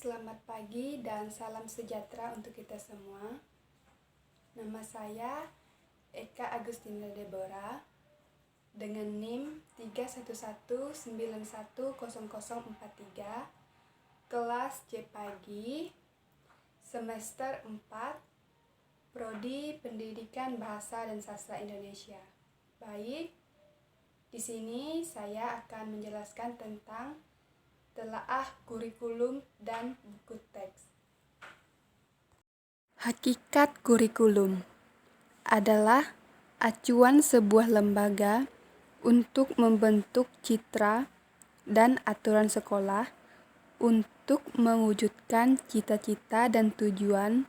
Selamat pagi dan salam sejahtera untuk kita semua. Nama saya Eka Agustina Deborah dengan NIM 311910043, kelas C pagi, semester 4, Prodi Pendidikan Bahasa dan Sastra Indonesia. Baik, di sini saya akan menjelaskan tentang telaah kurikulum dan buku teks. Hakikat kurikulum adalah acuan sebuah lembaga untuk membentuk citra dan aturan sekolah untuk mewujudkan cita-cita dan tujuan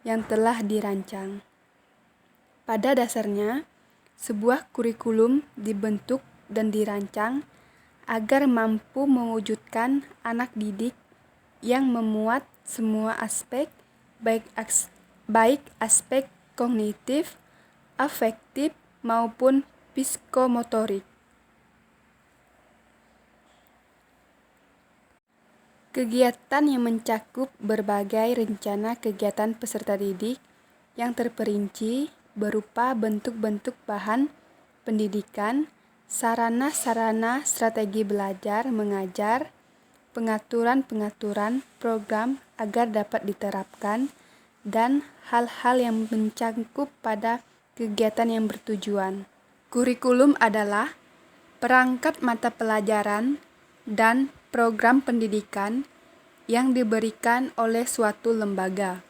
yang telah dirancang. Pada dasarnya, sebuah kurikulum dibentuk dan dirancang agar mampu mewujudkan anak didik yang memuat semua aspek, baik aspek kognitif, afektif, maupun psikomotorik. Kegiatan yang mencakup berbagai rencana kegiatan peserta didik yang terperinci berupa bentuk-bentuk bahan pendidikan, sarana-sarana strategi belajar mengajar, pengaturan-pengaturan program agar dapat diterapkan, dan hal-hal yang mencangkup pada kegiatan yang bertujuan. Kurikulum adalah perangkat mata pelajaran dan program pendidikan yang diberikan oleh suatu lembaga.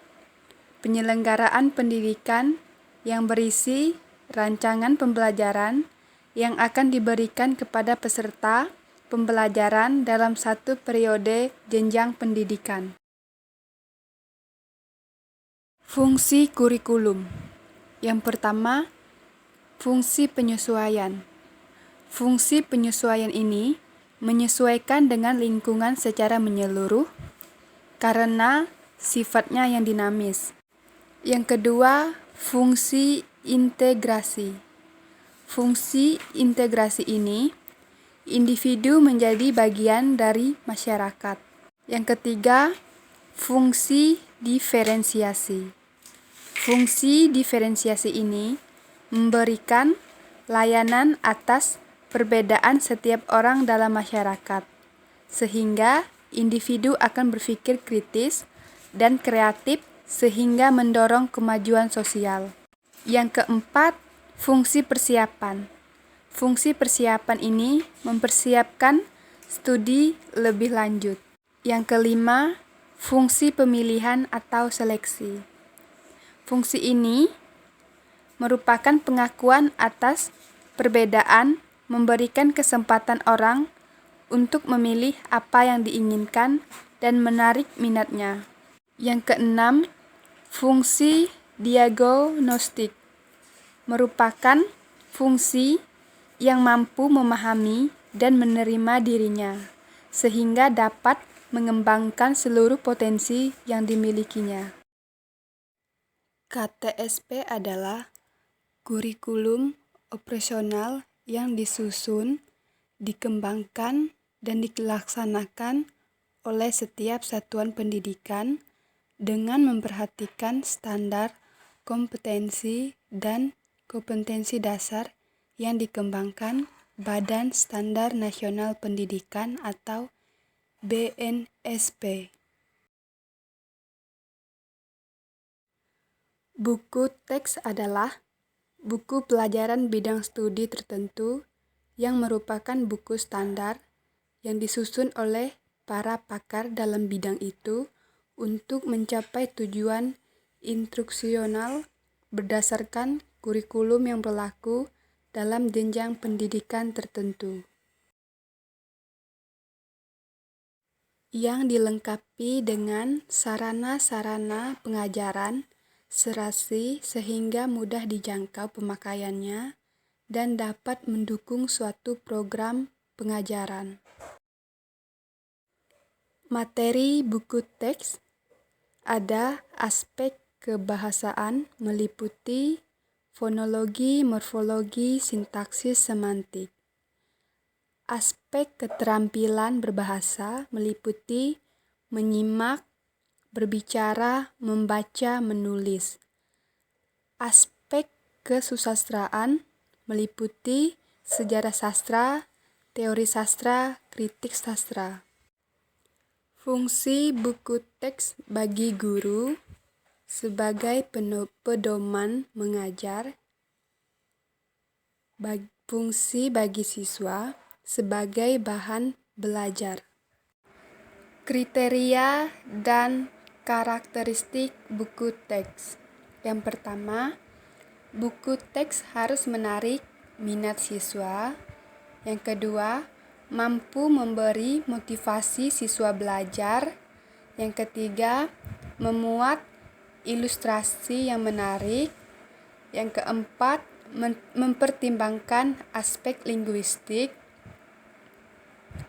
Penyelenggaraan pendidikan yang berisi rancangan pembelajaran yang akan diberikan kepada peserta pembelajaran dalam satu periode jenjang pendidikan. Fungsi kurikulum. Yang pertama, fungsi penyesuaian. Fungsi penyesuaian ini menyesuaikan dengan lingkungan secara menyeluruh karena sifatnya yang dinamis. Yang kedua, fungsi integrasi. Fungsi integrasi ini, individu menjadi bagian dari masyarakat. Yang ketiga, fungsi diferensiasi. Fungsi diferensiasi ini memberikan layanan atas perbedaan setiap orang dalam masyarakat, sehingga individu akan berpikir kritis dan kreatif sehingga mendorong kemajuan sosial. Yang keempat, fungsi persiapan. Fungsi persiapan ini mempersiapkan studi lebih lanjut. Yang kelima, fungsi pemilihan atau seleksi. Fungsi ini merupakan pengakuan atas perbedaan, memberikan kesempatan orang untuk memilih apa yang diinginkan dan menarik minatnya. Yang keenam, fungsi diagnostik merupakan fungsi yang mampu memahami dan menerima dirinya, sehingga dapat mengembangkan seluruh potensi yang dimilikinya. KTSP adalah kurikulum operasional yang disusun, dikembangkan, dan dilaksanakan oleh setiap satuan pendidikan dengan memperhatikan standar kompetensi dan kompetensi dasar yang dikembangkan Badan Standar Nasional Pendidikan atau BNSP. Buku teks adalah buku pelajaran bidang studi tertentu yang merupakan buku standar yang disusun oleh para pakar dalam bidang itu untuk mencapai tujuan instruksional berdasarkan kurikulum yang berlaku dalam jenjang pendidikan tertentu, yang dilengkapi dengan sarana-sarana pengajaran serasi sehingga mudah dijangkau pemakaiannya dan dapat mendukung suatu program pengajaran. Materi buku teks ada aspek kebahasaan meliputi fonologi, morfologi, sintaksis, semantik. Aspek keterampilan berbahasa meliputi menyimak, berbicara, membaca, menulis. Aspek kesusastraan meliputi sejarah sastra, teori sastra, kritik sastra. Fungsi buku teks bagi guru sebagai pedoman mengajar, fungsi bagi siswa sebagai bahan belajar. Kriteria dan karakteristik buku teks. Yang pertama, buku teks harus menarik minat siswa. Yang kedua, mampu memberi motivasi siswa belajar. Yang ketiga, memuat ilustrasi yang menarik. Yang keempat, mempertimbangkan aspek linguistik.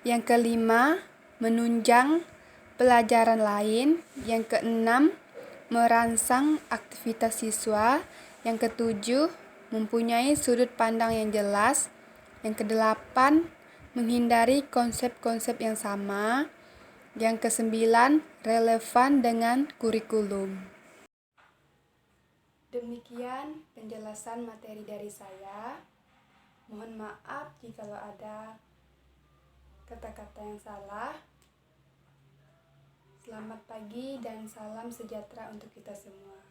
Yang kelima, menunjang pelajaran lain. Yang keenam, merangsang aktivitas siswa. Yang ketujuh, mempunyai sudut pandang yang jelas. Yang kedelapan, menghindari konsep-konsep yang sama. Yang kesembilan, relevan dengan kurikulum. Demikian penjelasan materi dari saya. Mohon maaf jikalau ada kata-kata yang salah. Selamat pagi dan salam sejahtera untuk kita semua.